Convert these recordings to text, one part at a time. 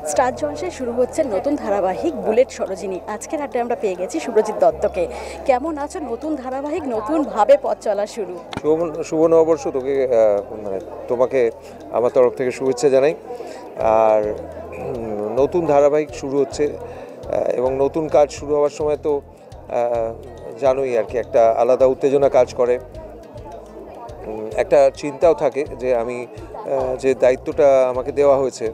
Star জলসায় শুরু হচ্ছে নতুন ধারাবাহিক বুলেট সরোজিনী। আজকের হাটে আমরা পেয়ে গেছি সুব্রজিৎ দত্তকে। কেমন আছো? নতুন ধারাবাহিক, নতুন ভাবে পথ চলা শুরু। শুভ নববর্ষ তোকে, মানে তোমাকে আমার তরফ থেকে শুভেচ্ছা জানাই। আর নতুন ধারাবাহিক শুরু হচ্ছে এবং নতুন কাজ শুরু হওয়ার সময় তো জানোই আর কি, একটা আলাদা উত্তেজনা কাজ করে, একটা চিন্তাও থাকে যে আমি যে দায়িত্বটা আমাকে দেওয়া হয়েছে,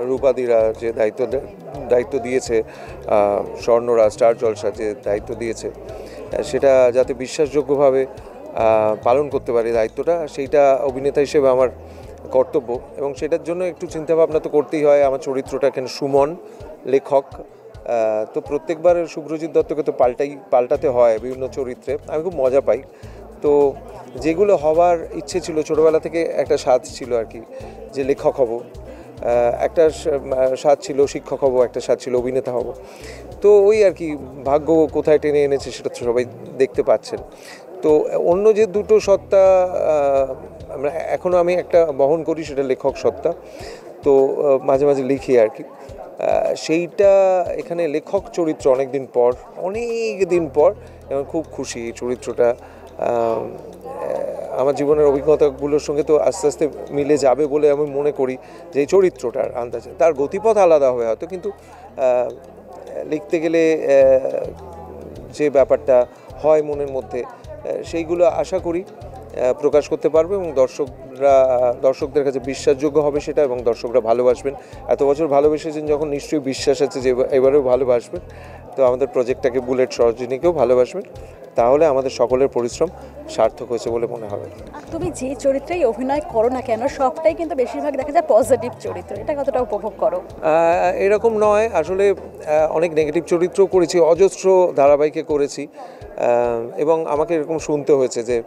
রূপাদিরা যে দায়িত্ব দিয়েছে, স্বর্ণরা স্টার জলসা যে দায়িত্ব দিয়েছে, সেটা যাতে বিশ্বাসযোগ্যভাবে পালন করতে পারি দায়িত্বটা, সেইটা অভিনেতা হিসেবে আমার কর্তব্য। এবং সেটার জন্য একটু চিন্তাভাবনা তো করতেই হয়। আমার চরিত্রটা এখানে সুমন, লেখক। তো প্রত্যেকবার শুভ্রজিৎ দত্তকে তো পাল্টাতে হয় বিভিন্ন চরিত্রে। আমি খুব মজা পাই। তো যেগুলো হওয়ার ইচ্ছে ছিল ছোটোবেলা থেকে, একটা স্বাদ ছিল আর কি যে লেখক হব, একটা স্বাদ ছিল শিক্ষক হব, একটা স্বাদ ছিল অভিনেতা হব। তো ওই আর কি, ভাগ্য কোথায় টেনে এনেছে সেটা তো সবাই দেখতে পাচ্ছেন। তো অন্য যে দুটো সত্তা এখনও আমি একটা বহন করি, সেটা লেখক সত্তা। তো মাঝে মাঝে লিখি আর কি, সেইটা এখানে লেখক চরিত্র অনেক দিন পর এবং খুব খুশি এই চরিত্রটা আমার জীবনের অভিজ্ঞতাগুলোর সঙ্গে তো আস্তে আস্তে মিলে যাবে বলে আমি মনে করি। যে এই চরিত্রটার আন্দাজে তার গতিপথ আলাদা হবে হয়তো, কিন্তু লিখতে গেলে যে ব্যাপারটা হয় মনের মধ্যে, সেইগুলো আশা করি প্রকাশ করতে পারবে এবং দর্শকদের কাছে বিশ্বাসযোগ্য হবে সেটা, এবং দর্শকরা ভালোবাসবেন। এত বছর ভালোবেসেছেন যখন, নিশ্চয়ই বিশ্বাস আছে যে এবারেও ভালোবাসবেন। তো আমাদের প্রজেক্টটাকে, বুলেট সরোজিনীকেও ভালোবাসবেন, তাহলে আমাদের সকলের পরিশ্রম সার্থক হয়েছে বলে মনে হবে। তুমি যে চরিত্রেই অভিনয় করো না কেন, সবটাই কিন্তু বেশিরভাগ দেখা যায় পজিটিভ চরিত্র। এটা কতটা উপভোগ করো? এরকম নয় আসলে, অনেক নেগেটিভ চরিত্রও করেছি, অজস্র ধারাবাহিকে করেছি, এবং আমাকে এরকম শুনতে হয়েছে যে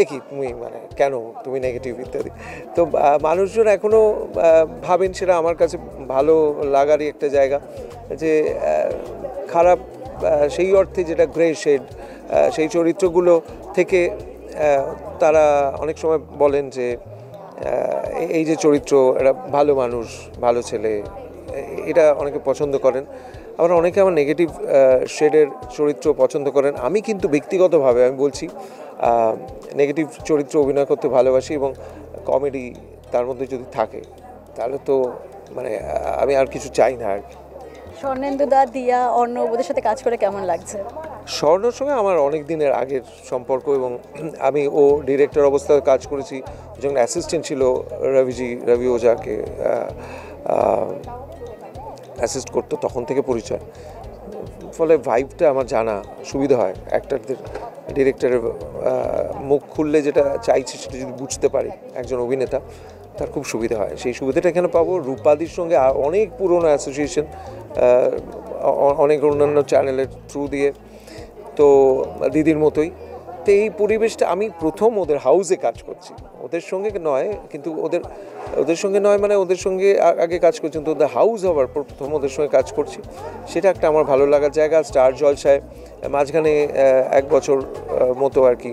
কি তুমি, মানে কেন তুমি নেগেটিভ ইত্যাদি। তো মানুষজন এখনও ভাবেন, সেটা আমার কাছে ভালো লাগারই একটা জায়গা, যে খারাপ সেই অর্থে যেটা গ্রে শেড, সেই চরিত্রগুলো থেকে তারা অনেক সময় বলেন যে এই যে চরিত্র, এরা ভালো মানুষ, ভালো ছেলে, এটা অনেকে পছন্দ করেন। আবার অনেকে আমার নেগেটিভ শেডের চরিত্র পছন্দ করেন। আমি কিন্তু ব্যক্তিগতভাবে আমি বলছি, নেগেটিভ চরিত্র অভিনয় করতে ভালোবাসি, এবং কমেডি তার মধ্যে যদি থাকে তাহলে তো মানে আমি আর কিছু চাই না আর কি। স্বর্ণেন্দুদা, দিয়া, অর্ণব, ওদের সাথে কাজ করে কেমন লাগছে? স্বর্ণর সঙ্গে আমার অনেক দিনের আগের সম্পর্ক, এবং আমি ডিরেক্টর অবস্থায় কাজ করেছি, যখন অ্যাসিস্ট্যান্ট ছিল রবি ওঝাকে অ্যাসিস্ট করতো, তখন থেকে পরিচয়। ফলে ভাইবটা আমার জানা সুবিধা হয়। অ্যাক্টরদের, ডিরেক্টরের মুখ খুললে যেটা চাইছে সেটা যদি বুঝতে পারি একজন অভিনেতা, তার খুব সুবিধা হয়। সেই সুবিধাটা এখানে পাবো। রূপাদির সঙ্গে অনেক পুরনো অ্যাসোসিয়েশন, অনেক অন্যান্য চ্যানেলের থ্রু দিয়ে, তো দিদির মতোই। তো এই পরিবেশটা, আমি প্রথম ওদের হাউসে কাজ করছি, ওদের সঙ্গে নয়, কিন্তু ওদের সঙ্গে নয় মানে ওদের সঙ্গে আগে কাজ করছি, কিন্তু ওদের হাউস হওয়ার পর প্রথম ওদের সঙ্গে কাজ করছি। সেটা একটা আমার ভালো লাগার জায়গা। স্টার জলসায় মাঝখানে 1 বছর মতো আর কি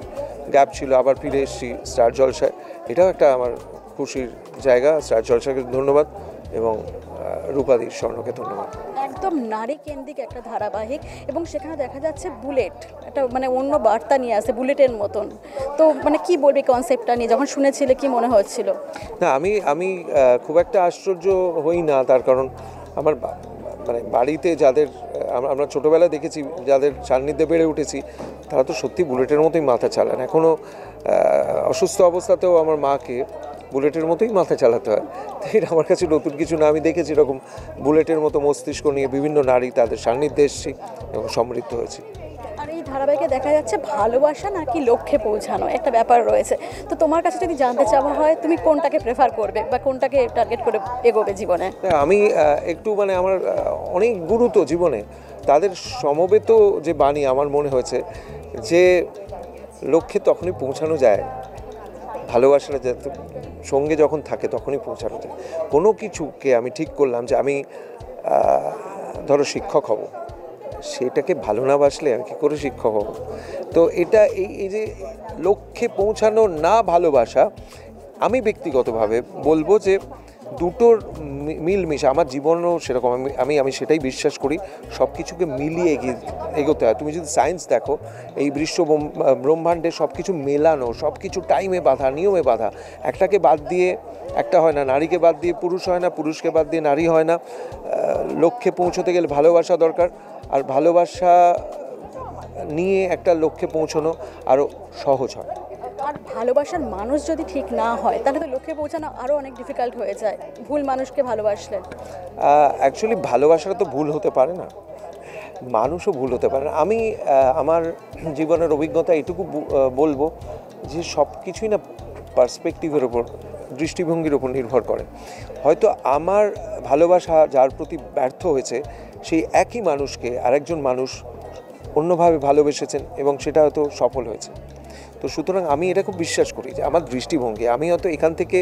গ্যাপ ছিল, আবার ফিরে এসেছি স্টার জলসায়। এটাও একটা আমার খুশির জায়গা। স্টার জলসাকে ধন্যবাদ, এবং রূপাদি, স্বর্ণকে ধন্যবাদ। একদম নারী কেন্দ্রিক একটা ধারাবাহিক, এবং সেখানে দেখা যাচ্ছে বুলেট একটা মানে অন্য বার্তা নিয়ে আসে, বুলেটের মতন। তো মানে কি বলবি কনসেপ্টটা নিয়ে, যখন শুনেছিলে কি মনে হচ্ছিল? না, আমি খুব একটা আশ্চর্য হই না, তার কারণ আমার মানে বাড়িতে যাদের আমরা ছোটোবেলায় দেখেছি, যাদের সান্নিধ্যে বেড়ে উঠেছি, তারা তো সত্যি বুলেটের মতোই মাথা চালান। এখনও অসুস্থ অবস্থাতেও আমার মাকে বুলেটের মতোই মাথা চালাতে হয়। তো এটা আমার কাছে নতুন কিছু না। আমি দেখেছি এরকম বুলেটের মতো মস্তিষ্ক নিয়ে বিভিন্ন নারী, তাদের সান্নিধ্যে এসেছি এবং সমৃদ্ধ হয়েছি। আর এই ধারাবাহিকে দেখা যাচ্ছে ভালোবাসা নাকি লক্ষ্যে পৌঁছানো একটা ব্যাপার রয়েছে। তো তোমার কাছে যদি জানতে চাওয়া হয়, তুমি কোনটাকে প্রেফার করবে বা কোনটাকে টার্গেট করে এগোবে জীবনে? আমি একটু মানে আমার অনেক গুরু তো জীবনে, তাদের সমবেত যে বাণী, আমার মনে হয়েছে যে লক্ষ্যে তখনই পৌঁছানো যায়, ভালোবাসাটা সঙ্গে যখন থাকে তখনই পৌঁছানো যায়। কোনো কিছুকে আমি ঠিক করলাম যে আমি ধরো শিক্ষক হব, সেটাকে ভালো না বাসলে আমি কী করে শিক্ষক হব? তো এটা এই যে লক্ষ্যে পৌঁছানো না ভালোবাসা, আমি ব্যক্তিগতভাবে বলবো যে দুটোর মিলমিশ আমার জীবনও সেরকম, আমি সেটাই বিশ্বাস করি, সব কিছুকে মিলিয়ে এগোতে হয়। তুমি যদি সায়েন্স দেখো, এই ব্রহ্মাণ্ডে সব কিছু মেলানো, সব কিছু টাইমে বাঁধা, নিয়মে বাঁধা, একটাকে বাদ দিয়ে একটা হয় না, নারীকে বাদ দিয়ে পুরুষ হয় না, পুরুষকে বাদ দিয়ে নারী হয় না। লক্ষ্যে পৌঁছতে গেলে ভালোবাসা দরকার, আর ভালোবাসা নিয়ে একটা লক্ষ্যে পৌঁছানো আরও সহজ হয়। আর ভালোবাসার মানুষ যদি ঠিক না হয় তাহলে তো লক্ষ্যে পৌঁছানো আরও অনেক ডিফিকাল্ট হয়ে যায়, ভুল মানুষকে ভালোবাসলে। অ্যাকচুয়ালি ভালোবাসাটা তো ভুল হতে পারে না, মানুষও ভুল হতে পারে না। আমি আমার জীবনের অভিজ্ঞতা এটুকু বলবো যে সব কিছুই না পার্সপেক্টিভের ওপর, দৃষ্টিভঙ্গির ওপর নির্ভর করে। হয়তো আমার ভালোবাসা যার প্রতি ব্যর্থ হয়েছে, সেই একই মানুষকে আরেকজন মানুষ অন্যভাবে ভালোবেসেছেন এবং সেটা হয়তো সফল হয়েছে। তো সুতরাং আমি এটা খুব বিশ্বাস করি যে আমার দৃষ্টিভঙ্গি, আমি হয়তো এখান থেকে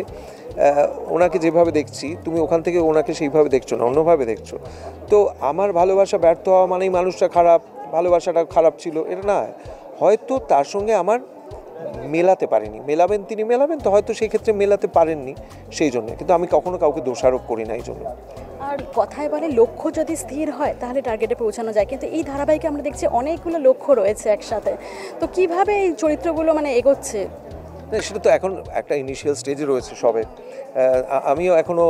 ওনাকে যেভাবে দেখছি, তুমি ওখান থেকে ওনাকে সেইভাবে দেখছো না, অন্যভাবে দেখছো। তো আমার ভালোবাসা ব্যর্থ হওয়া মানেই মানুষটা খারাপ, ভালোবাসাটা খারাপ ছিল, এটা না। হয়তো তার সঙ্গে আমার মেলাতে পারিনি, তিনি মেলাবেন, তো হয়তো সেই ক্ষেত্রে মেলাতে পারেননি, সেই জন্য। কিন্তু আমি কখনো কাউকে দোষারোপ করি না এই জন্য। আর কথায় বলে লক্ষ্য যদি স্থির হয় তাহলে টার্গেটে পৌঁছানো যায়, কিন্তু এই ধারাবাহিকে আমরা দেখছি অনেকগুলো লক্ষ্য রয়েছে একসাথে। তো কিভাবে এই চরিত্রগুলো মানে এগোচ্ছে? সেটা তো এখন একটা ইনিশিয়াল স্টেজে রয়েছে সবে। আমিও এখনও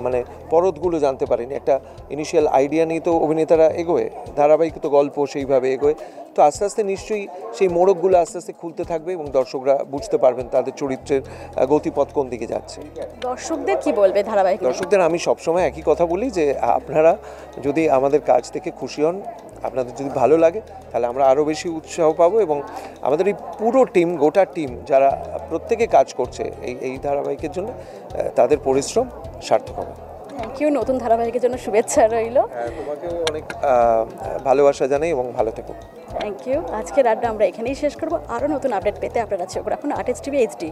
মানে পরতগুলো জানতে পারিনি। একটা ইনিশিয়াল আইডিয়া নিয়ে তো অভিনেতারা এগোয়, ধারাবাহিক তো গল্প সেইভাবে এগোয়। তো আস্তে আস্তে নিশ্চয়ই সেই মোড়কগুলো আস্তে আস্তে খুলতে থাকবে এবং দর্শকরা বুঝতে পারবেন তাদের চরিত্রের গতিপথ কোন দিকে যাচ্ছে। দর্শকদের কি বলবে ধারাবাহিক? দর্শকদের আমি সবসময় একই কথা বলি যে আপনারা যদি আমাদের কাজ থেকে খুশি হন, আপনাদের যদি ভালো লাগে, তাহলে আমরা আরও বেশি উৎসাহ পাবো এবং আমাদের এই পুরো টিম, গোটা টিম যারা প্রত্যেকে কাজ করছে এই ধারাবাহিকের জন্য, তাদের পরিশ্রম সার্থক হবে। থ্যাংক ইউ, নতুন ধারাবাহিকের জন্য শুভেচ্ছা রইল। তোমাকেও অনেক ভালোবাসা জানাই এবং ভালো থেকো। Thank you. আজকের আড্ডা আমরা এখানেই শেষ করবো। আরও নতুন আপডেট পেতে আপনারা চোখ রাখুন আর্টিস্ট টিভি HD।